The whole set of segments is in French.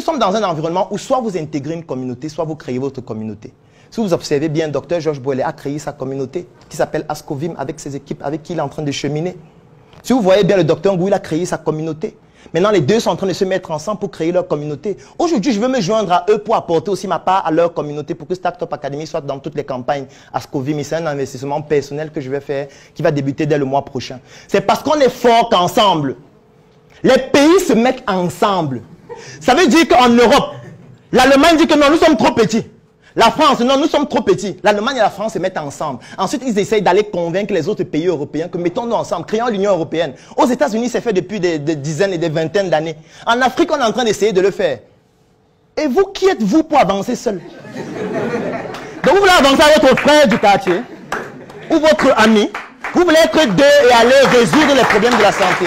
Nous sommes dans un environnement où soit vous intégrez une communauté, soit vous créez votre communauté. Si vous observez bien, Dr Georges Bouellet a créé sa communauté qui s'appelle Ascovim avec ses équipes avec qui il est en train de cheminer. Si vous voyez bien, le Dr Ngou, il a créé sa communauté. Maintenant, les deux sont en train de se mettre ensemble pour créer leur communauté. Aujourd'hui, je veux me joindre à eux pour apporter aussi ma part à leur communauté pour que Startup Academy soit dans toutes les campagnes Ascovim. C'est un investissement personnel que je vais faire qui va débuter dès le mois prochain. C'est parce qu'on est fort qu'ensemble. Les pays se mettent ensemble. Ça veut dire qu'en Europe, l'Allemagne dit que non, nous sommes trop petits. La France, non, nous sommes trop petits. L'Allemagne et la France se mettent ensemble. Ensuite, ils essayent d'aller convaincre les autres pays européens que mettons-nous ensemble, créons l'Union européenne. Aux États-Unis, c'est fait depuis des dizaines et des vingtaines d'années. En Afrique, on est en train d'essayer de le faire. Et vous, qui êtes-vous pour avancer seul? Donc, vous voulez avancer avec votre frère du quartier ou votre ami. Vous voulez être deux et aller résoudre les problèmes de la santé.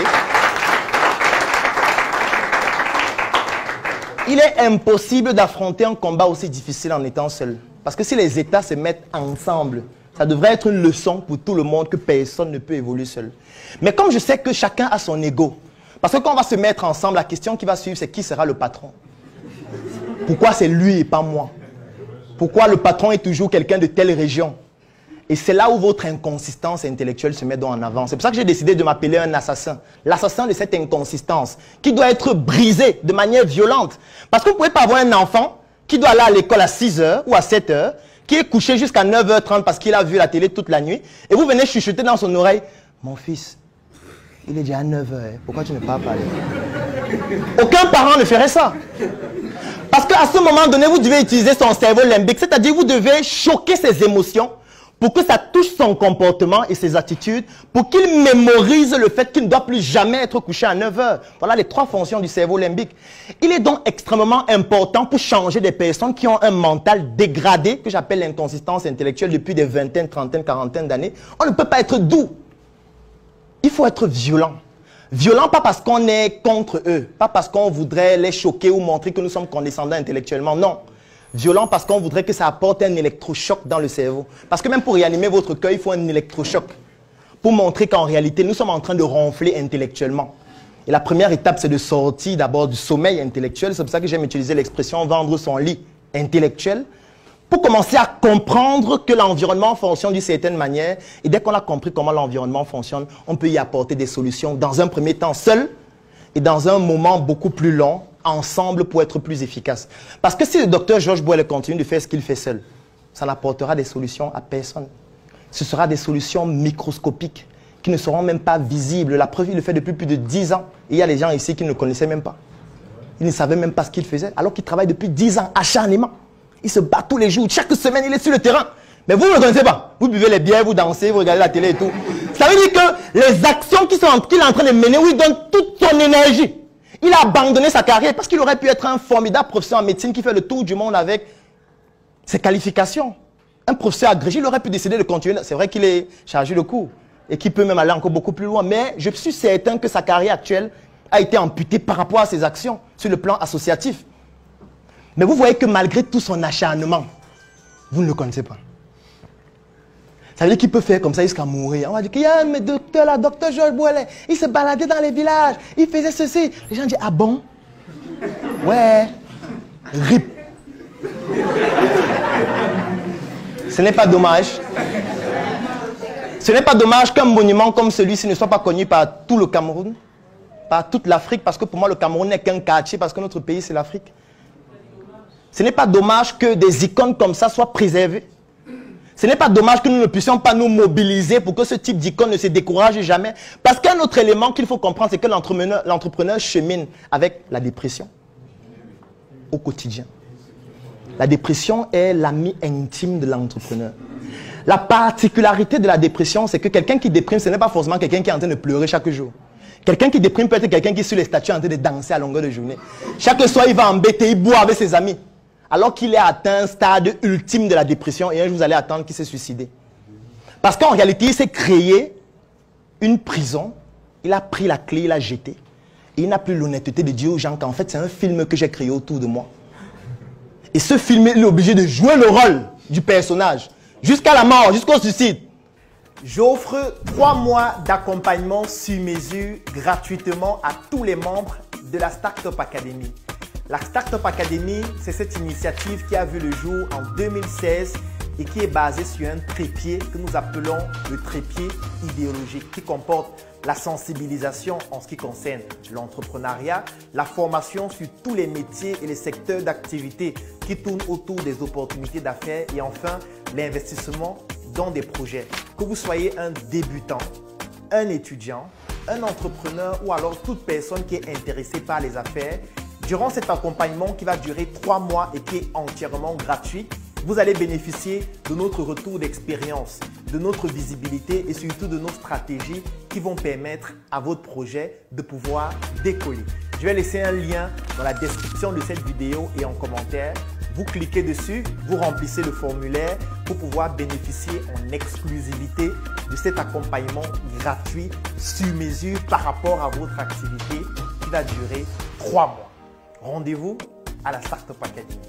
Il est impossible d'affronter un combat aussi difficile en étant seul. Parce que si les États se mettent ensemble, ça devrait être une leçon pour tout le monde que personne ne peut évoluer seul. Mais comme je sais que chacun a son ego, parce que quand on va se mettre ensemble, la question qui va suivre, c'est qui sera le patron? Pourquoi c'est lui et pas moi? Pourquoi le patron est toujours quelqu'un de telle région? Et c'est là où votre inconsistance intellectuelle se met donc en avant. C'est pour ça que j'ai décidé de m'appeler un assassin. L'assassin de cette inconsistance qui doit être brisée de manière violente. Parce que vous ne pouvez pas avoir un enfant qui doit aller à l'école à 6 h ou à 7 h, qui est couché jusqu'à 9 h 30 parce qu'il a vu la télé toute la nuit, et vous venez chuchoter dans son oreille, « Mon fils, il est déjà à 9 h, pourquoi tu ne peux pas parler ?» Aucun parent ne ferait ça. Parce qu'à ce moment donné, vous devez utiliser son cerveau limbique, c'est-à-dire vous devez choquer ses émotions, pour que ça touche son comportement et ses attitudes, pour qu'il mémorise le fait qu'il ne doit plus jamais être couché à 9 h. Voilà les 3 fonctions du cerveau limbique. Il est donc extrêmement important pour changer des personnes qui ont un mental dégradé, que j'appelle l'inconsistance intellectuelle depuis des vingtaines, trentaines, quarantaines d'années. On ne peut pas être doux. Il faut être violent. Violent pas parce qu'on est contre eux, pas parce qu'on voudrait les choquer ou montrer que nous sommes condescendants intellectuellement, non. Violent parce qu'on voudrait que ça apporte un électrochoc dans le cerveau. Parce que même pour réanimer votre cœur, il faut un électrochoc. Pour montrer qu'en réalité, nous sommes en train de ronfler intellectuellement. Et la première étape, c'est de sortir d'abord du sommeil intellectuel. C'est pour ça que j'aime utiliser l'expression « vendre son lit intellectuel » pour commencer à comprendre que l'environnement fonctionne d'une certaine manière. Et dès qu'on a compris comment l'environnement fonctionne, on peut y apporter des solutions dans un premier temps seul et dans un moment beaucoup plus long, ensemble pour être plus efficace. Parce que si le docteur Georges Bouellet continue de faire ce qu'il fait seul, ça n'apportera des solutions à personne. Ce sera des solutions microscopiques qui ne seront même pas visibles. La preuve, il le fait depuis plus de 10 ans. Et il y a des gens ici qui ne le connaissaient même pas. Ils ne savaient même pas ce qu'il faisait, alors qu'il travaille depuis 10 ans acharnément. Il se bat tous les jours, chaque semaine, il est sur le terrain. Mais vous ne le connaissez pas. Vous buvez les bières, vous dansez, vous regardez la télé et tout. Ça veut dire que les actions qu'il est en train de mener, où il donne toute son énergie, il a abandonné sa carrière parce qu'il aurait pu être un formidable professeur en médecine qui fait le tour du monde avec ses qualifications. Un professeur agrégé, il aurait pu décider de continuer. C'est vrai qu'il est chargé de cours et qu'il peut même aller encore beaucoup plus loin. Mais je suis certain que sa carrière actuelle a été amputée par rapport à ses actions sur le plan associatif. Mais vous voyez que malgré tout son acharnement, vous ne le connaissez pas. Ça veut dire qu'il peut faire comme ça jusqu'à mourir. On va dire qu'il y a un docteur là, docteur Georges Bouellet, il se baladait dans les villages, il faisait ceci. Les gens disent, ah bon? Ouais, rip. Ce n'est pas dommage. Ce n'est pas dommage qu'un monument comme celui-ci ne soit pas connu par tout le Cameroun, par toute l'Afrique, parce que pour moi le Cameroun n'est qu'un quartier, parce que notre pays c'est l'Afrique. Ce n'est pas dommage que des icônes comme ça soient préservées. Ce n'est pas dommage que nous ne puissions pas nous mobiliser pour que ce type d'icône ne se décourage jamais. Parce qu'un autre élément qu'il faut comprendre, c'est que l'entrepreneur chemine avec la dépression au quotidien. La dépression est l'ami intime de l'entrepreneur. La particularité de la dépression, c'est que quelqu'un qui déprime, ce n'est pas forcément quelqu'un qui est en train de pleurer chaque jour. Quelqu'un qui déprime peut être quelqu'un qui est sur les statues en train de danser à longueur de journée. Chaque soir, il va embêter, il boit avec ses amis. Alors qu'il est atteint un stade ultime de la dépression et un jour vous allez attendre qu'il s'est suicidé. Parce qu'en réalité, il s'est créé une prison, il a pris la clé, il l'a jetée. Et il n'a plus l'honnêteté de dire aux gens qu'en fait c'est un film que j'ai créé autour de moi. Et ce film, il est obligé de jouer le rôle du personnage, jusqu'à la mort, jusqu'au suicide. J'offre 3 mois d'accompagnement sur mesure gratuitement à tous les membres de la Startup Academy. La Startup Academy, c'est cette initiative qui a vu le jour en 2016 et qui est basée sur un trépied que nous appelons le trépied idéologique, qui comporte la sensibilisation en ce qui concerne l'entrepreneuriat, la formation sur tous les métiers et les secteurs d'activité qui tournent autour des opportunités d'affaires et enfin l'investissement dans des projets. Que vous soyez un débutant, un étudiant, un entrepreneur ou alors toute personne qui est intéressée par les affaires, durant cet accompagnement qui va durer 3 mois et qui est entièrement gratuit, vous allez bénéficier de notre retour d'expérience, de notre visibilité et surtout de nos stratégies qui vont permettre à votre projet de pouvoir décoller. Je vais laisser un lien dans la description de cette vidéo et en commentaire. Vous cliquez dessus, vous remplissez le formulaire pour pouvoir bénéficier en exclusivité de cet accompagnement gratuit sur mesure par rapport à votre activité qui va durer 3 mois. Rendez-vous à la Startup Academy.